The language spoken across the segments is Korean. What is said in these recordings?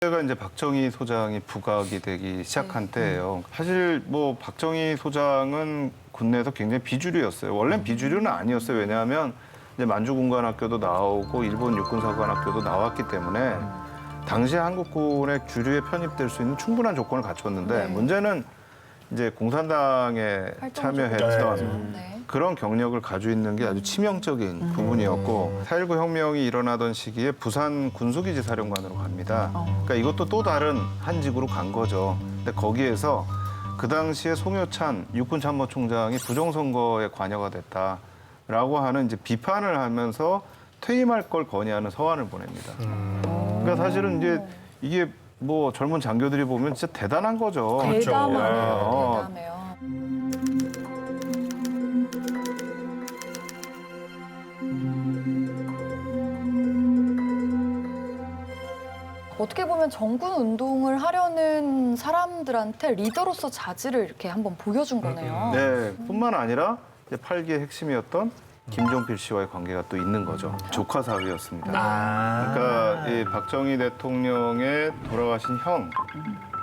때가 이제 박정희 소장이 부각이 되기 시작한 때예요. 사실 뭐 박정희 소장은 군내에서 굉장히 비주류였어요. 원래는 비주류는 아니었어요. 왜냐하면 이제 만주군관학교도 나오고 일본 육군사관학교도 나왔기 때문에 당시 한국군의 주류에 편입될 수 있는 충분한 조건을 갖췄는데 문제는 이제 공산당에 참여했던 그런 경력을 가지고 있는 게 아주 치명적인 부분이었고 4.19 혁명이 일어나던 시기에 부산 군수기지 사령관으로 갑니다. 그러니까 이것도 또 다른 한직으로 간 거죠. 근데 거기에서 그 당시에 송효찬 육군참모총장이 부정선거에 관여가 됐다라고 하는 이제 비판을 하면서 퇴임할 걸 건의하는 서한을 보냅니다. 그러니까 사실은 이제 이게 뭐 젊은 장교들이 보면 진짜 대단한 거죠. 대담하네요. 대담해요. 어떻게 보면 정군 운동을 하려는 사람들한테 리더로서 자질을 이렇게 한번 보여준 거네요. 네, 뿐만 아니라 이제 8기의 핵심이었던 김종필 씨와의 관계가 또 있는 거죠. 조카 사위였습니다. 그러니까 이 박정희 대통령의 돌아가신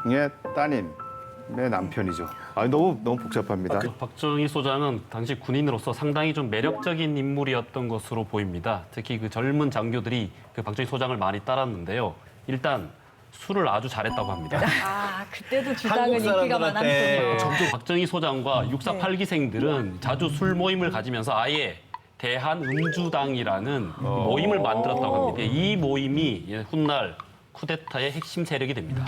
형의 따님의 남편이죠. 너무 복잡합니다. 박정희 소장은 당시 군인으로서 상당히 좀 매력적인 인물이었던 것으로 보입니다. 특히 그 젊은 장교들이 그 박정희 소장을 많이 따랐는데요. 일단 술을 아주 잘했다고 합니다. 그때도 주당은 인기가 많았군요. 박정희 소장과 육사 8기생들은 자주 술 모임을 가지면서 아예 대한음주당이라는 모임을 만들었다고 합니다. 이 모임이 훗날 쿠데타의 핵심 세력이 됩니다.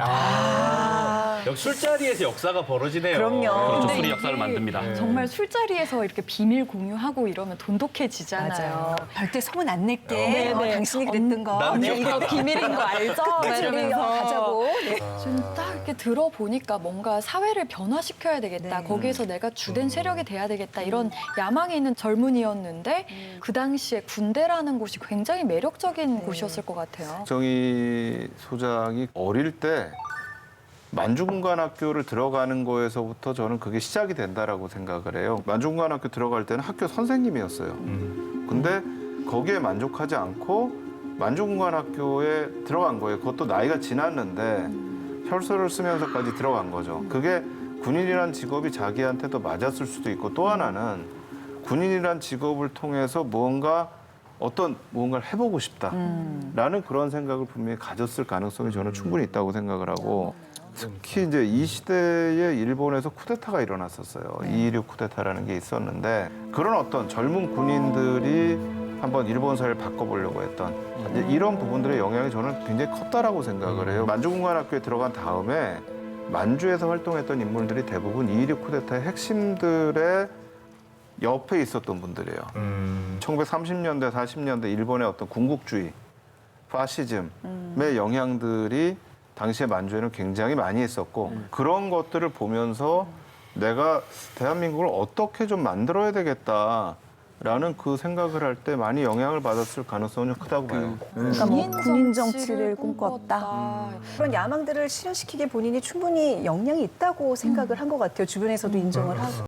역시 술자리에서 역사가 벌어지네요. 그럼요. 그렇죠. 근데 술이 역사를 만듭니다. 정말 술자리에서 이렇게 비밀 공유하고 이러면 돈독해지잖아요. 절대 소문 안 낼게. 네네. 당신이 그랬던 거. 난 네, 이거 비밀인 거 알죠? 끝까지 우리 가자고. 네. 지금 딱 이렇게 들어보니까 뭔가 사회를 변화시켜야 되겠다. 거기에서 내가 주된 세력이 돼야 되겠다. 이런 야망이 있는 젊은이였는데 그 당시에 군대라는 곳이 굉장히 매력적인 곳이었을 것 같아요. 박정희 소장이 어릴 때 만주군관학교를 들어가는 거에서부터 저는 그게 시작이 된다라고 생각을 해요. 만주군관학교 들어갈 때는 학교 선생님이었어요. 근데 거기에 만족하지 않고 만주군관학교에 들어간 거예요. 그것도 나이가 지났는데 혈서를 쓰면서까지 들어간 거죠. 그게 군인이란 직업이 자기한테 더 맞았을 수도 있고 또 하나는 군인이란 직업을 통해서 무언가를 해보고 싶다라는 그런 생각을 분명히 가졌을 가능성이 저는 충분히 있다고 생각을 하고 특히 이제 이 시대에 일본에서 쿠데타가 일어났었어요. 2.16 쿠데타라는 게 있었는데 그런 어떤 젊은 군인들이 한번 일본 사회를 바꿔보려고 했던 이제 이런 부분들의 영향이 저는 굉장히 컸다라고 생각을 해요. 만주군관학교에 들어간 다음에 만주에서 활동했던 인물들이 대부분 2.16 쿠데타의 핵심들의 옆에 있었던 분들이에요. 1930년대, 40년대 일본의 어떤 군국주의, 파시즘의 영향들이 당시에 만주에는 굉장히 많이 있었고 그런 것들을 보면서 내가 대한민국을 어떻게 좀 만들어야 되겠다라는 그 생각을 할 때 많이 영향을 받았을 가능성이 크다고 봐요. 그러니까 뭐 군인 정치를 꿈꿨다. 꿈꿨다. 그런 야망들을 실현시키기에 본인이 충분히 역량이 있다고 생각을 한 것 같아요. 주변에서도 인정을 하고.